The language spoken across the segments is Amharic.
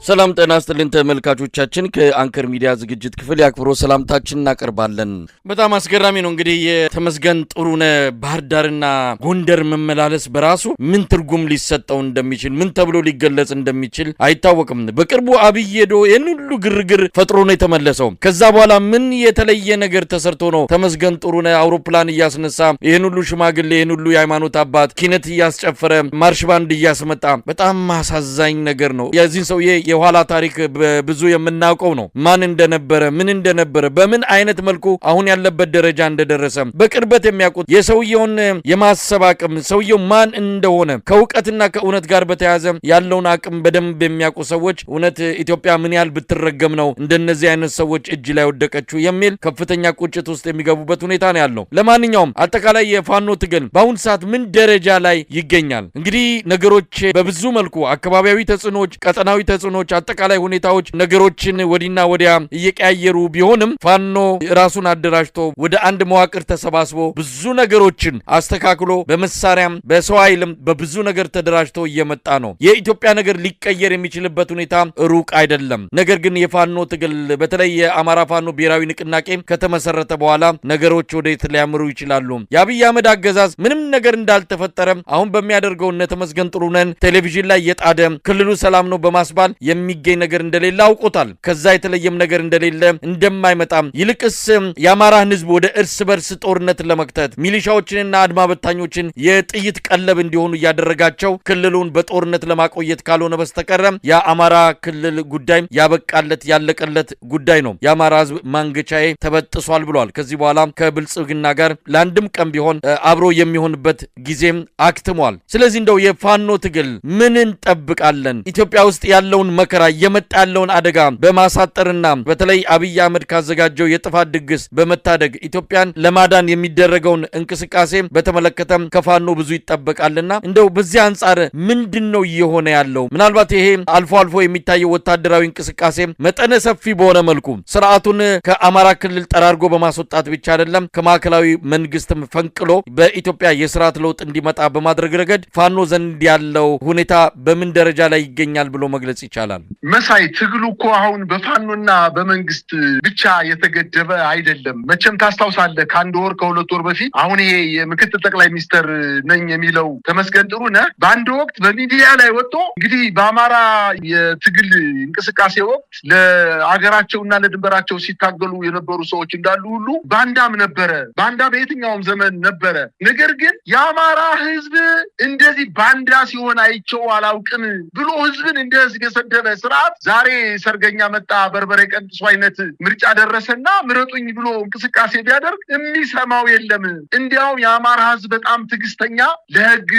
ሰላም ጤና ይስጥልን ተመልካቾቻችን ከአንከር ሚዲያ ዝግጅት ክፍል ያክብሮ ሰላምታችንን እናቀርባለን። በጣም አስገራሚ ነው እንግዲህ የተመስገን ጥሩነህ ባህር ዳርና ጎንደር መመላለስ በራሱ ምን ትርጉም ሊሰጠው እንደሚችል ምን ተብሎ ሊገለጽ እንደሚችል አይታወቅም። በቅርቡ አብይ ሄዶ ይህን ሁሉ ግርግር ፈጥሮ ነው የተመለሰው። ከዛ በኋላ ምን የተለየ ነገር ተሰርቶ ነው ተመስገን ጥሩነህ አውሮፕላን እያስነሳ ይህን ሁሉ ሽማግሌ ይህን ሁሉ የሃይማኖት አባት ኪነት እያስጨፈረ ማርሽ ባንድ እያስመጣ በጣም አሳዛኝ ነገር ነው። የዚህን ሰውዬ የኋላ ታሪክ ብዙ የምናውቀው ነው። ማን እንደነበረ ምን እንደነበረ በምን አይነት መልኩ አሁን ያለበት ደረጃ እንደደረሰ በቅርበት የሚያውቁት የሰውየውን የማሰብ አቅም ሰውየው ማን እንደሆነ ከእውቀትና ከእውነት ጋር በተያያዘ ያለውን አቅም በደንብ የሚያውቁ ሰዎች እውነት ኢትዮጵያ ምን ያህል ብትረገም ነው እንደነዚህ አይነት ሰዎች እጅ ላይ ወደቀችው የሚል ከፍተኛ ቁጭት ውስጥ የሚገቡበት ሁኔታ ነው ያለው። ለማንኛውም አጠቃላይ የፋኖ ትግል በአሁን ሰዓት ምን ደረጃ ላይ ይገኛል? እንግዲህ ነገሮች በብዙ መልኩ አካባቢያዊ ተጽዕኖች፣ ቀጠናዊ ተጽዕኖች፣ አጠቃላይ ሁኔታዎች ነገሮችን ወዲና ወዲያ እየቀያየሩ ቢሆንም ፋኖ ራሱን አደራጅቶ ወደ አንድ መዋቅር ተሰባስቦ ብዙ ነገሮችን አስተካክሎ በመሳሪያም በሰው ኃይልም በብዙ ነገር ተደራጅቶ እየመጣ ነው። የኢትዮጵያ ነገር ሊቀየር የሚችልበት ሁኔታ ሩቅ አይደለም። ነገር ግን የፋኖ ትግል በተለይ የአማራ ፋኖ ብሔራዊ ንቅናቄ ከተመሰረተ በኋላ ነገሮች ወዴት ሊያምሩ ይችላሉ? የአብይ አህመድ አገዛዝ ምንም ነገር እንዳልተፈጠረ አሁን በሚያደርገው እነ ተመስገን ጥሩነህን ቴሌቪዥን ላይ የጣደ ክልሉ ሰላም ነው በማስባል የሚገኝ ነገር እንደሌለ አውቆታል። ከዛ የተለየም ነገር እንደሌለ እንደማይመጣም ይልቅስ የአማራን ህዝብ ወደ እርስ በርስ ጦርነት ለመክተት ሚሊሻዎችንና አድማ በታኞችን የጥይት ቀለብ እንዲሆኑ እያደረጋቸው ክልሉን በጦርነት ለማቆየት ካልሆነ በስተቀር የአማራ ክልል ጉዳይ ያበቃለት ያለቀለት ጉዳይ ነው። የአማራ ህዝብ ማንገቻዬ ተበጥሷል ብሏል። ከዚህ በኋላ ከብልጽግና ጋር ለአንድም ቀን ቢሆን አብሮ የሚሆንበት ጊዜም አክትሟል። ስለዚህ እንደው የፋኖ ትግል ምን እንጠብቃለን? ኢትዮጵያ ውስጥ ያለውን መከራ እየመጣ ያለውን አደጋ በማሳጠርና በተለይ አብይ አህመድ ካዘጋጀው የጥፋት ድግስ በመታደግ ኢትዮጵያን ለማዳን የሚደረገውን እንቅስቃሴ በተመለከተም ከፋኖ ብዙ ይጠበቃልና እንደው በዚህ አንጻር ምንድነው እየሆነ ያለው? ምናልባት ይሄ አልፎ አልፎ የሚታየው ወታደራዊ እንቅስቃሴ መጠነ ሰፊ በሆነ መልኩ ስርዓቱን ከአማራ ክልል ጠራርጎ በማስወጣት ብቻ አይደለም ከማዕከላዊ መንግስትም ፈንቅሎ በኢትዮጵያ የስርዓት ለውጥ እንዲመጣ በማድረግ ረገድ ፋኖ ዘንድ ያለው ሁኔታ በምን ደረጃ ላይ ይገኛል ብሎ መግለጽ ይቻላል? መሳይ ትግሉ እኮ አሁን በፋኖና በመንግስት ብቻ የተገደበ አይደለም። መቼም ታስታውሳለህ ከአንድ ወር ከሁለት ወር በፊት አሁን ይሄ የምክትል ጠቅላይ ሚኒስትር ነኝ የሚለው ተመስገን ጥሩነህ በአንድ ወቅት በሚዲያ ላይ ወጥቶ እንግዲህ በአማራ የትግል እንቅስቃሴ ወቅት ለአገራቸውና ለድንበራቸው ሲታገሉ የነበሩ ሰዎች እንዳሉ ሁሉ ባንዳም ነበረ። ባንዳ በየትኛውም ዘመን ነበረ። ነገር ግን የአማራ ህዝብ እንደዚህ ባንዳ ሲሆን አይቼው አላውቅም ብሎ ህዝብን እንደ ህዝብ የሰደበ ስርዓት ዛሬ ሰርገኛ መጣ በርበሬ ቀንጥሶ አይነት ምርጫ ደረሰና ምረጡኝ ብሎ እንቅስቃሴ ቢያደርግ የሚሰማው የለም። እንዲያውም የአማራ ህዝብ በጣም ትዕግስተኛ ለህግ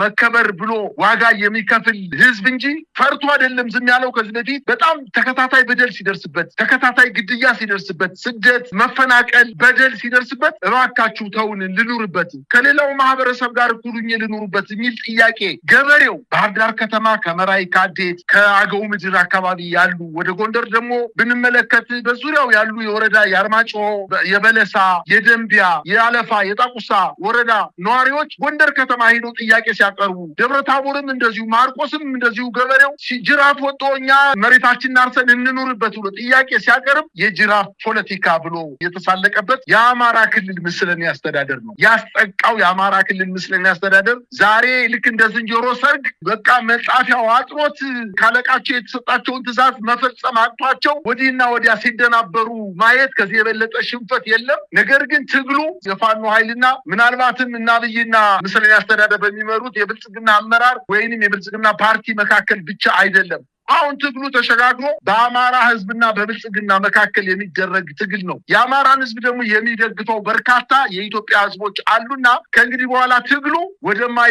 መከበር ብሎ ዋጋ የሚከፍል ህዝብ እንጂ ፈርቶ አይደለም ዝም ያለው። ከዚህ በፊት በጣም ተከታታይ በደል ሲደርስበት፣ ተከታታይ ግድያ ሲደርስበት፣ ስደት፣ መፈናቀል፣ በደል ሲደርስበት እባካችሁ ተውን ልኑርበት ከሌላው ማህበረሰብ ጋር እኩሉኝ ልኑርበት የሚል ጥያቄ ገበሬው ባህር ዳር ከተማ ከመራይ ካዴት ከአገው ምድር አካባቢ ያሉ ወደ ጎንደር ደግሞ ብንመለከት በዙሪያው ያሉ የወረዳ የአርማጭሆ፣ የበለሳ፣ የደንቢያ፣ የአለፋ፣ የጣቁሳ ወረዳ ነዋሪዎች ጎንደር ከተማ ሄደው ጥያቄ ሲያቀርቡ፣ ደብረታቦርም እንደዚሁ፣ ማርቆስም እንደዚሁ ገበሬው ጅራፍ ወጥቶ እኛ መሬታችንን አርሰን እንኑርበት ብሎ ጥያቄ ሲያቀርብ የጅራፍ ፖለቲካ ብሎ የተሳለቀበት የአማራ ክልል ምስለኔ አስተዳደር ነው ያስጠቃው። የአማራ ክልል ምስለኔ አስተዳደር ዛሬ ልክ እንደ ዝንጀሮ ሰርግ በቃ መጻፊያው አጥሮት ካለቃቸው የተሰጣቸውን ትእዛዝ መፈጸም አቅቷቸው ወዲህና ወዲያ ሲደናበሩ ማየት ከዚህ የበለጠ ሽንፈት የለም። ነገር ግን ትግሉ የፋኖ ኃይልና ምናልባትም እና አብይና ምስለኔ አስተዳደር በሚመሩት የብልጽግና አመራር ወይንም የብልጽግና ፓርቲ መካከል ብቻ አይደለም። አሁን ትግሉ ተሸጋግሮ በአማራ ህዝብና በብልጽግና መካከል የሚደረግ ትግል ነው። የአማራን ህዝብ ደግሞ የሚደግፈው በርካታ የኢትዮጵያ ህዝቦች አሉና ከእንግዲህ በኋላ ትግሉ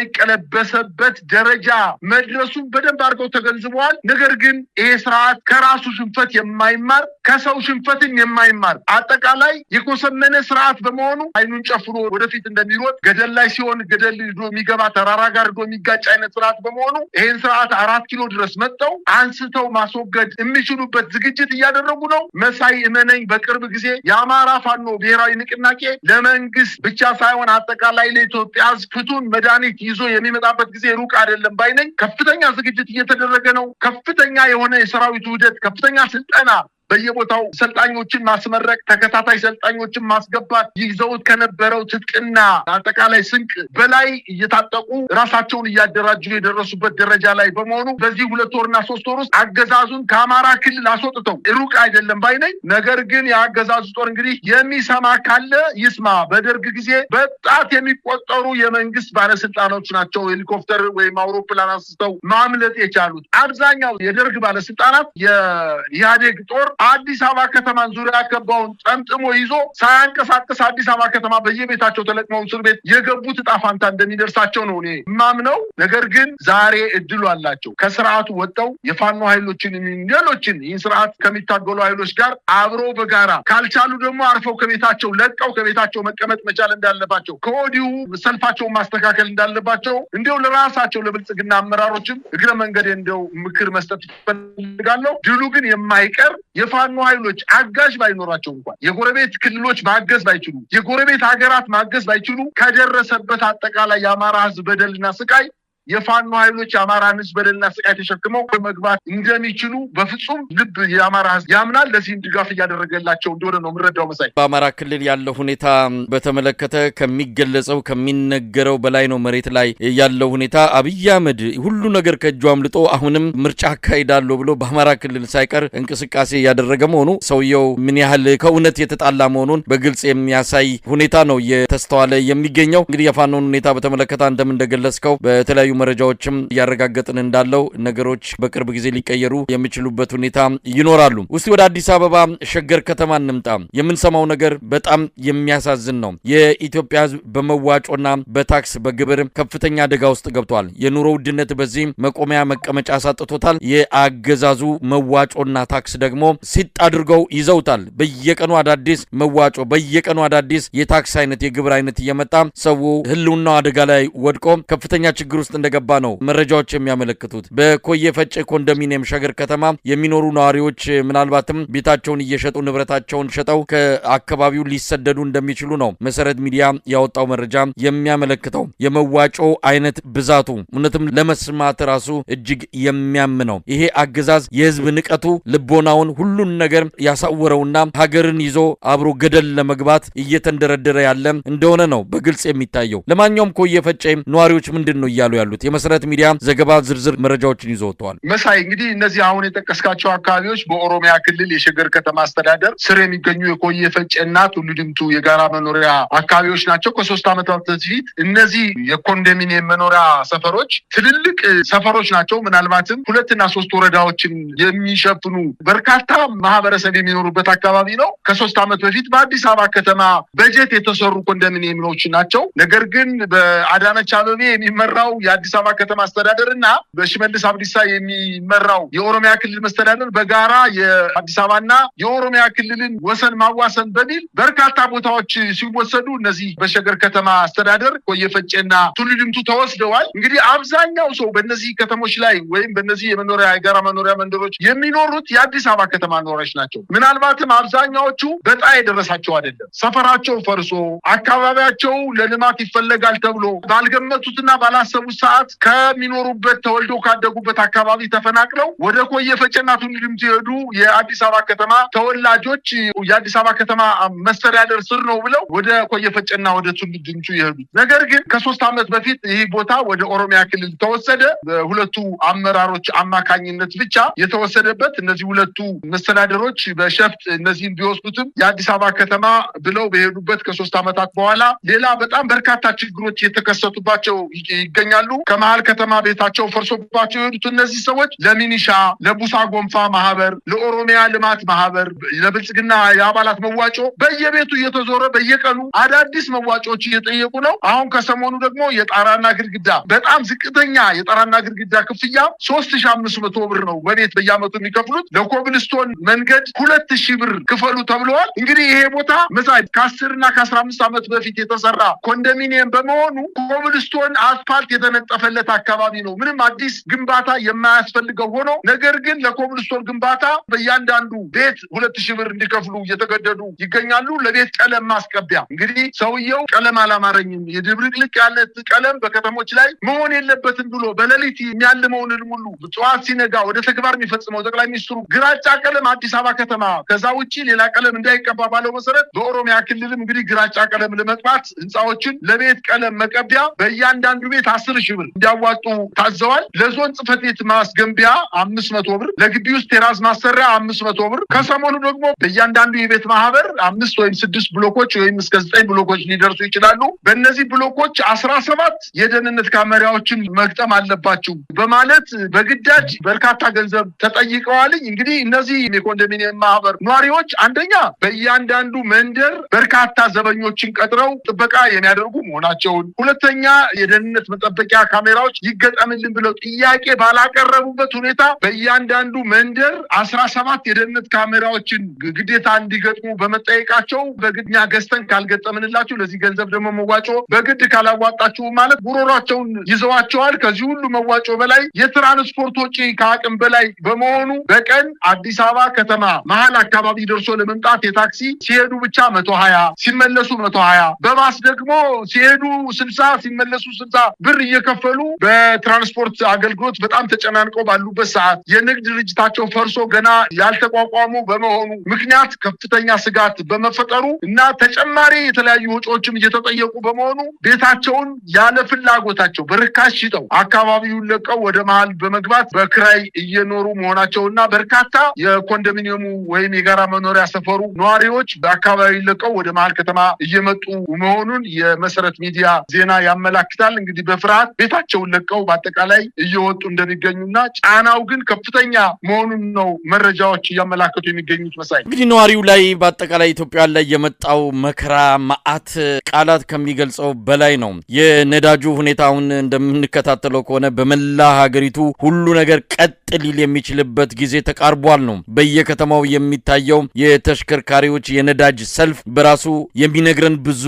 ወደማይቀለበሰበት ደረጃ መድረሱን በደንብ አድርገው ተገንዝበዋል። ነገር ግን ይሄ ስርዓት ከራሱ ሽንፈት የማይማር ከሰው ሽንፈትን የማይማር አጠቃላይ የኮሰመነ ስርዓት በመሆኑ አይኑን ጨፍኖ ወደፊት እንደሚሮጥ ገደል ላይ ሲሆን ገደል ሄዶ የሚገባ ተራራ ጋር ሄዶ የሚጋጭ አይነት ስርዓት በመሆኑ ይሄን ስርዓት 4 ኪሎ ድረስ መጥተው አንስተው ማስወገድ የሚችሉበት ዝግጅት እያደረጉ ነው። መሳይ እመነኝ በቅርብ ጊዜ የአማራ ፋኖ ብሔራዊ ንቅናቄ ለመንግስት ብቻ ሳይሆን አጠቃላይ ለኢትዮጵያ ፍቱን መድኃኒት ይዞ የሚመጣበት ጊዜ ሩቅ አይደለም ባይነኝ። ከፍተኛ ዝግጅት እየተደረገ ነው። ከፍተኛ የሆነ የሰራዊቱ ውህደት፣ ከፍተኛ ስልጠና በየቦታው ሰልጣኞችን ማስመረቅ፣ ተከታታይ ሰልጣኞችን ማስገባት፣ ይዘውት ከነበረው ትጥቅና አጠቃላይ ስንቅ በላይ እየታጠቁ ራሳቸውን እያደራጁ የደረሱበት ደረጃ ላይ በመሆኑ በዚህ 2 ወርና 3 ወር ውስጥ አገዛዙን ከአማራ ክልል አስወጥተው ሩቅ አይደለም ባይነኝ። ነገር ግን የአገዛዙ ጦር እንግዲህ የሚሰማ ካለ ይስማ። በደርግ ጊዜ በጣት የሚቆጠሩ የመንግስት ባለስልጣኖች ናቸው ሄሊኮፕተር ወይም አውሮፕላን አንስተው ማምለጥ የቻሉት። አብዛኛው የደርግ ባለስልጣናት የኢህአዴግ ጦር አዲስ አበባ ከተማን ዙሪያ ከበውን ጠምጥሞ ይዞ ሳያንቀሳቀስ አዲስ አበባ ከተማ በየቤታቸው ተለቅመው እስር ቤት የገቡት ዕጣ ፈንታ እንደሚደርሳቸው ነው እኔ ማምነው። ነገር ግን ዛሬ እድሉ አላቸው። ከስርዓቱ ወጥተው የፋኖ ኃይሎችን ሌሎችን ይህን ስርዓት ከሚታገሉ ኃይሎች ጋር አብሮ በጋራ ካልቻሉ ደግሞ አርፈው ከቤታቸው ለቀው ከቤታቸው መቀመጥ መቻል እንዳለባቸው ከወዲሁ ሰልፋቸውን ማስተካከል እንዳለባቸው እንዲያው ለራሳቸው ለብልጽግና አመራሮችም እግረ መንገድ እንደው ምክር መስጠት ፈልጋለሁ። ድሉ ግን የማይቀር የፋኖ ኃይሎች አጋዥ ባይኖራቸው እንኳን የጎረቤት ክልሎች ማገዝ ባይችሉ የጎረቤት ሀገራት ማገዝ ባይችሉ ከደረሰበት አጠቃላይ የአማራ ህዝብ በደልና ስቃይ የፋኖ ኃይሎች የአማራን ህዝብ በደልና ስቃይ ተሸክመው መግባት እንደሚችሉ በፍጹም ልብ የአማራ ህዝብ ያምናል። ለዚህም ድጋፍ እያደረገላቸው እንደሆነ ነው የምረዳው። መሳይ በአማራ ክልል ያለው ሁኔታ በተመለከተ ከሚገለጸው ከሚነገረው በላይ ነው መሬት ላይ ያለው ሁኔታ። አብይ አህመድ ሁሉ ነገር ከእጁ አምልጦ አሁንም ምርጫ አካሂዳለሁ ብሎ በአማራ ክልል ሳይቀር እንቅስቃሴ እያደረገ መሆኑ ሰውየው ምን ያህል ከእውነት የተጣላ መሆኑን በግልጽ የሚያሳይ ሁኔታ ነው እየተስተዋለ የሚገኘው። እንግዲህ የፋኖን ሁኔታ በተመለከተ አንተም እንደገለጽከው በተለያዩ መረጃዎችም እያረጋገጥን እንዳለው ነገሮች በቅርብ ጊዜ ሊቀየሩ የሚችሉበት ሁኔታ ይኖራሉ። እስቲ ወደ አዲስ አበባ ሸገር ከተማ እንምጣ። የምንሰማው ነገር በጣም የሚያሳዝን ነው። የኢትዮጵያ ህዝብ በመዋጮና በታክስ በግብር ከፍተኛ አደጋ ውስጥ ገብቷል። የኑሮ ውድነት በዚህ መቆሚያ መቀመጫ አሳጥቶታል። የአገዛዙ መዋጮና ታክስ ደግሞ ሲጥ አድርገው ይዘውታል። በየቀኑ አዳዲስ መዋጮ፣ በየቀኑ አዳዲስ የታክስ አይነት የግብር አይነት እየመጣ ሰው ህልውናው አደጋ ላይ ወድቆ ከፍተኛ ችግር ውስጥ እንደገባ ነው መረጃዎች የሚያመለክቱት። በኮየ ፈጬ ኮንዶሚኒየም ሸገር ከተማ የሚኖሩ ነዋሪዎች ምናልባትም ቤታቸውን እየሸጡ ንብረታቸውን ሸጠው ከአካባቢው ሊሰደዱ እንደሚችሉ ነው መሰረት ሚዲያ ያወጣው መረጃ የሚያመለክተው። የመዋጮ አይነት ብዛቱ እውነትም ለመስማት ራሱ እጅግ የሚያም ነው። ይሄ አገዛዝ የህዝብ ንቀቱ ልቦናውን ሁሉን ነገር ያሳወረውና ሀገርን ይዞ አብሮ ገደል ለመግባት እየተንደረደረ ያለ እንደሆነ ነው በግልጽ የሚታየው። ለማንኛውም ኮየ ፈጬ ነዋሪዎች ምንድን ነው እያሉ ያሉት? የመሰረት ሚዲያ ዘገባ ዝርዝር መረጃዎችን ይዞ ወጥቷል። መሳይ እንግዲህ እነዚህ አሁን የጠቀስካቸው አካባቢዎች በኦሮሚያ ክልል የሸገር ከተማ አስተዳደር ስር የሚገኙ የኮየ ፈጬና ቱሉ ዲምቱ የጋራ መኖሪያ አካባቢዎች ናቸው። ከ3 ዓመታት በፊት እነዚህ የኮንዶሚኒየም መኖሪያ ሰፈሮች ትልልቅ ሰፈሮች ናቸው። ምናልባትም 2 እና 3 ወረዳዎችን የሚሸፍኑ በርካታ ማህበረሰብ የሚኖሩበት አካባቢ ነው። ከ3 ዓመት በፊት በአዲስ አበባ ከተማ በጀት የተሰሩ ኮንዶሚኒየሞች ናቸው። ነገር ግን በአዳነች አበቤ የሚመራው የአዲስ አበባ ከተማ አስተዳደር እና በሽመልስ አብዲሳ የሚመራው የኦሮሚያ ክልል መስተዳደር በጋራ የአዲስ አበባና የኦሮሚያ ክልልን ወሰን ማዋሰን በሚል በርካታ ቦታዎች ሲወሰዱ እነዚህ በሸገር ከተማ አስተዳደር ኮየ ፈጬና ቱሉ ዲምቱ ተወስደዋል። እንግዲህ አብዛኛው ሰው በእነዚህ ከተሞች ላይ ወይም በእነዚህ የጋራ መኖሪያ መንደሮች የሚኖሩት የአዲስ አበባ ከተማ ነዋሪዎች ናቸው። ምናልባትም አብዛኛዎቹ በጣ የደረሳቸው አይደለም። ሰፈራቸው ፈርሶ አካባቢያቸው ለልማት ይፈለጋል ተብሎ ባልገመቱትና ባላሰቡት ሰዓት ከሚኖሩበት ተወልደው ካደጉበት አካባቢ ተፈናቅለው ወደ ኮየ ፈጬና ቱሉ ዲምቱ የሄዱ የአዲስ አበባ ከተማ ተወላጆች የአዲስ አበባ ከተማ መስተዳደር ስር ነው ብለው ወደ ኮየ ፈጬና ወደ ቱሉ ዲምቱ የሄዱ። ነገር ግን ከ3 ዓመት በፊት ይህ ቦታ ወደ ኦሮሚያ ክልል ተወሰደ። በሁለቱ አመራሮች አማካኝነት ብቻ የተወሰደበት እነዚህ ሁለቱ መስተዳደሮች በሸፍጥ እነዚህን ቢወስዱትም የአዲስ አበባ ከተማ ብለው በሄዱበት ከ3 ዓመታት በኋላ ሌላ በጣም በርካታ ችግሮች የተከሰቱባቸው ይገኛሉ። ከመሀል ከተማ ቤታቸው ፈርሶባቸው የሄዱት እነዚህ ሰዎች ለሚኒሻ፣ ለቡሳ ጎንፋ ማህበር፣ ለኦሮሚያ ልማት ማህበር፣ ለብልጽግና የአባላት መዋጮ በየቤቱ እየተዞረ በየቀኑ አዳዲስ መዋጮዎች እየጠየቁ ነው። አሁን ከሰሞኑ ደግሞ የጣራና ግድግዳ በጣም ዝቅተኛ የጣራና ግድግዳ ክፍያ 3500 ብር ነው በቤት በየአመቱ የሚከፍሉት። ለኮብልስቶን መንገድ 2000 ብር ክፈሉ ተብለዋል። እንግዲህ ይሄ ቦታ መሳይ ከ10 እና ከ15 ዓመት በፊት የተሰራ ኮንዶሚኒየም በመሆኑ ኮብልስቶን አስፋልት የተነጠ የታጠፈለት አካባቢ ነው። ምንም አዲስ ግንባታ የማያስፈልገው ሆኖ ነገር ግን ለኮብልስቶን ግንባታ በእያንዳንዱ ቤት 2000 ብር እንዲከፍሉ እየተገደዱ ይገኛሉ። ለቤት ቀለም ማስቀቢያ እንግዲህ ሰውየው ቀለም አላማረኝም የድብልቅልቅ ያለ ቀለም በከተሞች ላይ መሆን የለበትም ብሎ በሌሊት የሚያልመውን ሁሉ ጠዋት ሲነጋ ወደ ተግባር የሚፈጽመው ጠቅላይ ሚኒስትሩ ግራጫ ቀለም አዲስ አበባ ከተማ ከዛ ውጪ ሌላ ቀለም እንዳይቀባ ባለው መሰረት በኦሮሚያ ክልልም እንግዲህ ግራጫ ቀለም ለመቅባት ህንጻዎችን ለቤት ቀለም መቀቢያ በእያንዳንዱ ቤት 10,000 ብር እንዲያዋጡ ታዘዋል። ለዞን ጽህፈት ቤት ማስገንቢያ 500 ብር፣ ለግቢ ውስጥ ቴራስ ማሰሪያ 500 ብር። ከሰሞኑ ደግሞ በእያንዳንዱ የቤት ማህበር 5 ወይም 6 ብሎኮች ወይም እስከ 9 ብሎኮች ሊደርሱ ይችላሉ። በእነዚህ ብሎኮች 17 የደህንነት ካሜራዎችን መግጠም አለባቸው በማለት በግዳጅ በርካታ ገንዘብ ተጠይቀዋል። እንግዲህ እነዚህ የኮንዶሚኒየም ማህበር ኗሪዎች አንደኛ በእያንዳንዱ መንደር በርካታ ዘበኞችን ቀጥረው ጥበቃ የሚያደርጉ መሆናቸውን፣ ሁለተኛ የደህንነት መጠበቂያ ካሜራዎች ይገጠምልን ብለው ጥያቄ ባላቀረቡበት ሁኔታ በእያንዳንዱ መንደር 17 የደህንነት ካሜራዎችን ግዴታ እንዲገጥሙ በመጠየቃቸው በግድኛ ገዝተን ካልገጠምንላችሁ ለዚህ ገንዘብ ደግሞ መዋጮ በግድ ካላዋጣችሁ ማለት ጉሮሯቸውን ይዘዋቸዋል። ከዚህ ሁሉ መዋጮ በላይ የትራንስፖርት ወጪ ከአቅም በላይ በመሆኑ በቀን አዲስ አበባ ከተማ መሀል አካባቢ ደርሶ ለመምጣት የታክሲ ሲሄዱ ብቻ 120 ሲመለሱ 120 በባስ ደግሞ ሲሄዱ 60 ሲመለሱ 60 ብር እየከፈሉ በትራንስፖርት አገልግሎት በጣም ተጨናንቀው ባሉበት ሰዓት የንግድ ድርጅታቸው ፈርሶ ገና ያልተቋቋሙ በመሆኑ ምክንያት ከፍተኛ ስጋት በመፈጠሩ እና ተጨማሪ የተለያዩ ወጪዎችም እየተጠየቁ በመሆኑ ቤታቸውን ያለ ፍላጎታቸው በርካሽ ሽጠው አካባቢውን ለቀው ወደ መሀል በመግባት በክራይ እየኖሩ መሆናቸውና በርካታ የኮንዶሚኒየሙ ወይም የጋራ መኖሪያ ሰፈሩ ነዋሪዎች በአካባቢው ለቀው ወደ መሀል ከተማ እየመጡ መሆኑን የመሰረት ሚዲያ ዜና ያመላክታል። እንግዲህ በፍርሃት ቤታቸውን ለቀው በአጠቃላይ እየወጡ እንደሚገኙና ጫናው ግን ከፍተኛ መሆኑን ነው መረጃዎች እያመላከቱ የሚገኙት። መሳይ እንግዲህ ነዋሪው ላይ በአጠቃላይ ኢትዮጵያ ላይ የመጣው መከራ መዓት ቃላት ከሚገልጸው በላይ ነው። የነዳጁ ሁኔታውን እንደምንከታተለው ከሆነ በመላ ሀገሪቱ ሁሉ ነገር ቀጥ ሊል የሚችልበት ጊዜ ተቃርቧል ነው። በየከተማው የሚታየው የተሽከርካሪዎች የነዳጅ ሰልፍ በራሱ የሚነግረን ብዙ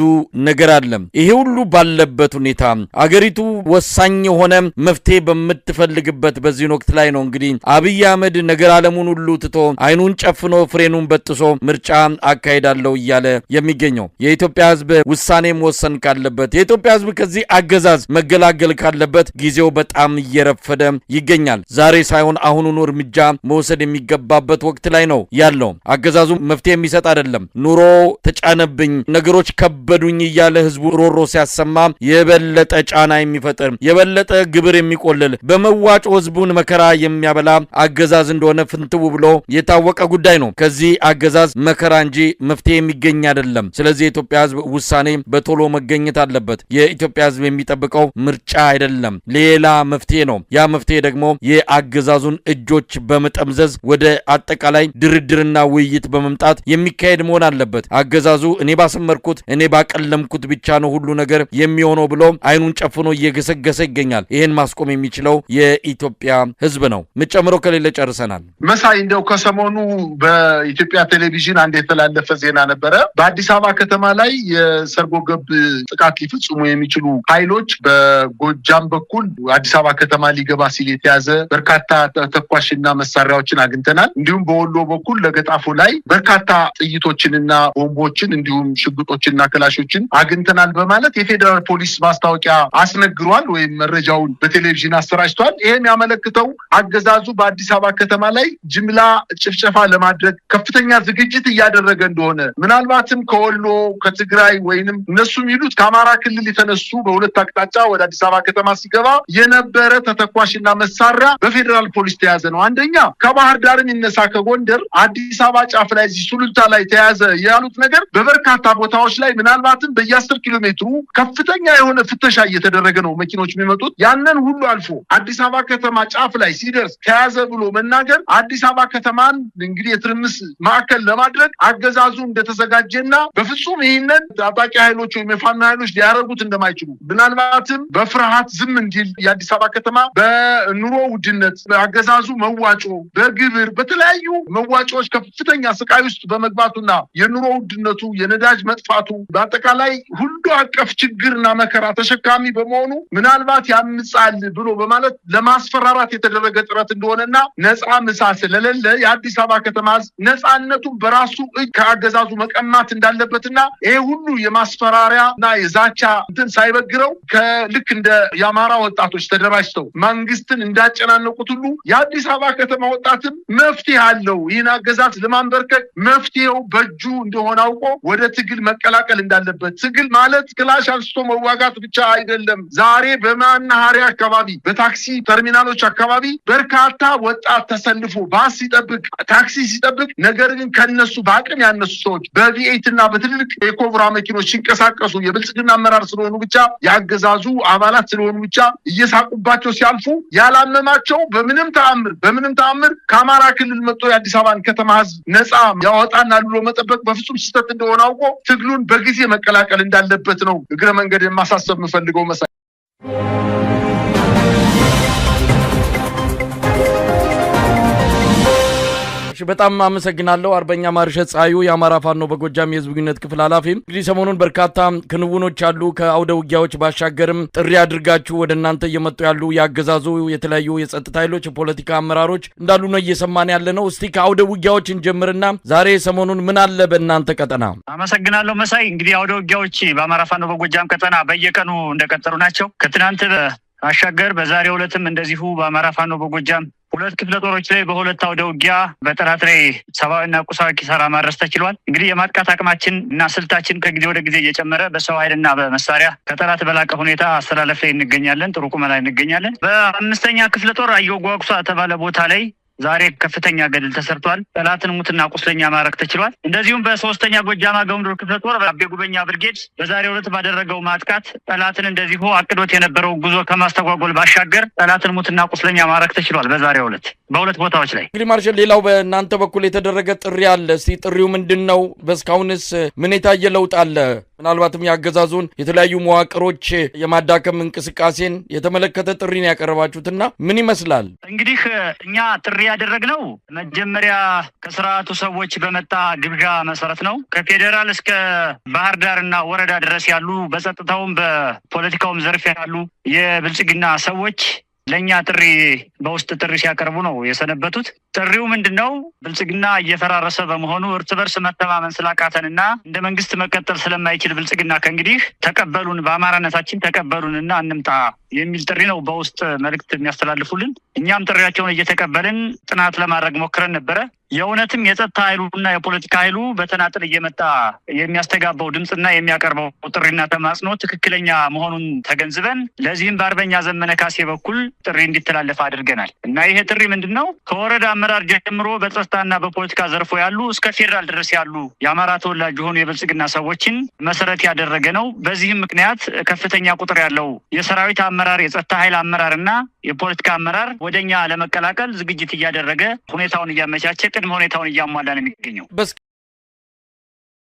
ነገር አለ። ይሄ ሁሉ ባለበት ሁኔታ አገሪቱ ወሳኝ የሆነ መፍትሄ በምትፈልግበት በዚህ ወቅት ላይ ነው እንግዲህ አብይ አህመድ ነገር ዓለሙን ሁሉ ትቶ አይኑን ጨፍኖ ፍሬኑን በጥሶ ምርጫ አካሄዳለሁ እያለ የሚገኘው። የኢትዮጵያ ሕዝብ ውሳኔ መወሰን ካለበት፣ የኢትዮጵያ ሕዝብ ከዚህ አገዛዝ መገላገል ካለበት ጊዜው በጣም እየረፈደ ይገኛል። ዛሬ ሳይሆን አሁኑኑ እርምጃ መውሰድ የሚገባበት ወቅት ላይ ነው ያለው። አገዛዙ መፍትሄ የሚሰጥ አይደለም። ኑሮ ተጫነብኝ፣ ነገሮች ከበዱኝ እያለ ህዝቡ ሮሮ ሲያሰማ የበለጠ ጫና የሚፈጥር የበለጠ ግብር የሚቆልል በመዋጮ ህዝቡን መከራ የሚያበላ አገዛዝ እንደሆነ ፍንትው ብሎ የታወቀ ጉዳይ ነው። ከዚህ አገዛዝ መከራ እንጂ መፍትሄ የሚገኝ አይደለም። ስለዚህ የኢትዮጵያ ህዝብ ውሳኔ በቶሎ መገኘት አለበት። የኢትዮጵያ ህዝብ የሚጠብቀው ምርጫ አይደለም፣ ሌላ መፍትሄ ነው። ያ መፍትሄ ደግሞ የአገዛዙን እጆች በመጠምዘዝ ወደ አጠቃላይ ድርድርና ውይይት በመምጣት የሚካሄድ መሆን አለበት። አገዛዙ እኔ ባሰመርኩት እኔ ባቀለምኩት ብቻ ነው ሁሉ ነገር የሚሆነው ብሎ አይኑን ጨፍኖ እየገሰገሰ ይገኛል። ይሄን ማስቆም የሚችለው የኢትዮጵያ ህዝብ ነው። ምጨምረው ከሌለ ጨርሰናል። መሳይ እንደው ከሰሞኑ በኢትዮጵያ ቴሌቪዥን አንድ የተላለፈ ዜና ነበረ። በአዲስ አበባ ከተማ ላይ የሰርጎ ገብ ጥቃት ሊፈጽሙ የሚችሉ ኃይሎች በጎጃም በኩል አዲስ አበባ ከተማ ሊገባ ሲል የተያዘ በርካታ ተኳሽና መሳሪያዎችን አግኝተናል። እንዲሁም በወሎ በኩል ለገጣፎ ላይ በርካታ ጥይቶችንና ቦምቦችን እንዲሁም ሽጉጦችንና ክላሾችን አግኝተናል በማለት የፌዴራል ፖሊስ ማስታወቂያ አስነግሯል ወይም መረጃውን በቴሌቪዥን አሰራጭቷል። ይሄም ያመለክተው አገዛዙ በአዲስ አበባ ከተማ ላይ ጅምላ ጭፍጨፋ ለማድረግ ከፍተኛ ዝግጅት እያደረገ እንደሆነ ምናልባትም ከወሎ ከትግራይ ወይንም እነሱ የሚሉት ከአማራ ክልል የተነሱ በሁለት አቅጣጫ ወደ አዲስ አበባ ከተማ ሲገባ የነበረ ተተኳሽና መሳሪያ በፌዴራል ፖሊስ ተያዘ ነው። አንደኛ ከባህር ዳር የሚነሳ ከጎንደር አዲስ አበባ ጫፍ ላይ እዚህ ሱሉልታ ላይ ተያዘ ያሉት ነገር በበርካታ ቦታዎች ላይ ምናልባትም በየ10 ኪሎ ሜትሩ ከፍተኛ የሆነ ፍተሻ እየተደረገ ነው መኪኖች የሚመጡት። ያንን ሁሉ አልፎ አዲስ አበባ ከተማ ጫፍ ላይ ሲደርስ ተያዘ ብሎ መናገር አዲስ አበባ ከተማን እንግዲህ የትርምስ ማዕከል ለማድረግ አገዛዙ እንደተዘጋጀና በፍጹም ይህንን ታጣቂ ኃይሎች ወይም የፋኖ ኃይሎች ሊያደርጉት እንደማይችሉ ምናልባትም በፍርሃት ዝም እንዲል የአዲስ አበባ ከተማ በኑሮ ውድነት በአገዛዙ መዋጮ በግብር በተለያዩ መዋጮዎች ከፍተኛ ስቃይ ውስጥ በመግባቱና የኑሮ ውድነቱ የነዳጅ መጥፋቱ በአጠቃላይ ሁሉ አቀፍ ችግርና መከራ ተሸካሚ በመሆኑ ምናልባት ያምጻል ብሎ በማለት ለማስፈራራት የተደረገ ጥረት እንደሆነና ነፃ ምሳ ስለሌለ የአዲስ አበባ ከተማ ነፃነቱን በራሱ እጅ ከአገዛዙ መቀማት እንዳለበትና ይሄ ሁሉ የማስፈራሪያና የዛቻ እንትን ሳይበግረው ከልክ እንደ የአማራ ወጣቶች ተደራጅተው መንግስትን እንዳጨናነቁት ሁሉ የአዲስ አበባ ከተማ ወጣትም መፍትሄ አለው። ይህን አገዛዝ ለማንበርከክ መፍትሄው በእጁ እንደሆነ አውቆ ወደ ትግል መቀላቀል እንዳለበት። ትግል ማለት ክላሽ አንስቶ መዋጋት ብቻ አይደለም። ዛሬ በመናኸሪያ አካባቢ በታክሲ ተርሚናሎች አካባቢ በርካታ ወጣት ተሰልፎ ባስ ሲጠብቅ ታክሲ ሲጠብቅ፣ ነገር ግን ከነሱ በአቅም ያነሱ ሰዎች በቪኤት እና በትልልቅ የኮብራ መኪኖች ሲንቀሳቀሱ የብልጽግና አመራር ስለሆኑ ብቻ ያገዛዙ አባላት ስለሆኑ ብቻ እየሳቁባቸው ሲያልፉ ያላመማቸው በምንም ተአምር ከአማራ ክልል መጥቶ የአዲስ አበባን ከተማ ህዝብ ነፃ ያወጣናል ብሎ መጠበቅ በፍጹም ስህተት እንደሆነ አውቆ ትግሉን በጊዜ መቀላቀል እንዳለበት ነው እግረ መንገድ የማሳሰብ የምፈልገው መሳይ። በጣም አመሰግናለሁ። አርበኛ ማርሸት ፀሐዩ የአማራ ፋኖ በጎጃም የህዝብ ግንኙነት ክፍል ኃላፊ። እንግዲህ ሰሞኑን በርካታ ክንውኖች አሉ። ከአውደ ውጊያዎች ባሻገርም ጥሪ አድርጋችሁ ወደ እናንተ እየመጡ ያሉ ያገዛዙ የተለያዩ የጸጥታ ኃይሎች የፖለቲካ አመራሮች እንዳሉ ነው እየሰማን ያለ ነው። እስቲ ከአውደ ውጊያዎች እንጀምርና ዛሬ ሰሞኑን ምን አለ በእናንተ ቀጠና? አመሰግናለሁ መሳይ። እንግዲህ አውደ ውጊያዎች በአማራ ፋኖ በጎጃም ቀጠና በየቀኑ እንደቀጠሉ ናቸው። ከትናንት ባሻገር በዛሬው ዕለትም እንደዚሁ በአማራ ፋኖ በጎጃም ሁለት ክፍለ ጦሮች ላይ በሁለት አውደ ውጊያ በጠላት ላይ ሰብአዊና ቁሳዊ ኪሳራ ማድረስ ተችሏል። እንግዲህ የማጥቃት አቅማችን እና ስልታችን ከጊዜ ወደ ጊዜ እየጨመረ በሰው ኃይልና በመሳሪያ ከጠላት በላቀ ሁኔታ አስተላለፍ ላይ እንገኛለን። ጥሩ ቁመና ላይ እንገኛለን። በአምስተኛ ክፍለ ጦር አየሁ ጓጉሳ ተባለ ቦታ ላይ ዛሬ ከፍተኛ ገድል ተሰርቷል። ጠላትን ሙትና ቁስለኛ ማረክ ተችሏል። እንደዚሁም በሶስተኛ ጎጃም አገው ምድር ክፍለ ጦር አቤ ጉበኛ ብርጌድ በዛሬው ዕለት ባደረገው ማጥቃት ጠላትን እንደዚሁ አቅዶት የነበረው ጉዞ ከማስተጓጎል ባሻገር ጠላትን ሙትና ቁስለኛ ማረክ ተችሏል። በዛሬው ዕለት በሁለት ቦታዎች ላይ እንግዲህ ማርሻል፣ ሌላው በእናንተ በኩል የተደረገ ጥሪ አለ። እስቲ ጥሪው ምንድን ነው? በእስካሁንስ ምን የታየ ለውጥ አለ? ምናልባትም ያገዛዙን የተለያዩ መዋቅሮች የማዳከም እንቅስቃሴን የተመለከተ ጥሪን ያቀረባችሁትና ምን ይመስላል? እንግዲህ እኛ ጥሪ ያደረግነው መጀመሪያ ከስርዓቱ ሰዎች በመጣ ግብዣ መሰረት ነው። ከፌዴራል እስከ ባህር ዳርና ወረዳ ድረስ ያሉ በጸጥታውም በፖለቲካውም ዘርፍ ያሉ የብልጽግና ሰዎች ለኛ ጥሪ በውስጥ ጥሪ ሲያቀርቡ ነው የሰነበቱት። ጥሪው ምንድነው? ብልጽግና እየፈራረሰ በመሆኑ እርስ በርስ መተማመን ስላቃተንና እንደ መንግስት መቀጠል ስለማይችል ብልጽግና ከእንግዲህ ተቀበሉን፣ በአማራነታችን ተቀበሉንና እንምጣ የሚል ጥሪ ነው በውስጥ መልእክት የሚያስተላልፉልን። እኛም ጥሪያቸውን እየተቀበልን ጥናት ለማድረግ ሞክረን ነበረ። የእውነትም የጸጥታ ኃይሉና የፖለቲካ ኃይሉ በተናጥል እየመጣ የሚያስተጋባው ድምፅና የሚያቀርበው ጥሪና ተማጽኖ ትክክለኛ መሆኑን ተገንዝበን ለዚህም በአርበኛ ዘመነ ካሴ በኩል ጥሪ እንዲተላለፍ አድርገናል እና ይሄ ጥሪ ምንድን ነው? ከወረዳ አመራር ጀምሮ በጸጥታና በፖለቲካ ዘርፎ ያሉ እስከ ፌዴራል ድረስ ያሉ የአማራ ተወላጅ የሆኑ የብልጽግና ሰዎችን መሰረት ያደረገ ነው። በዚህም ምክንያት ከፍተኛ ቁጥር ያለው የሰራዊት አመራር፣ የጸጥታ ኃይል አመራር እና የፖለቲካ አመራር ወደኛ ለመቀላቀል ዝግጅት እያደረገ ሁኔታውን እያመቻቸ ቅድመ ሁኔታውን እያሟላ ነው የሚገኘው።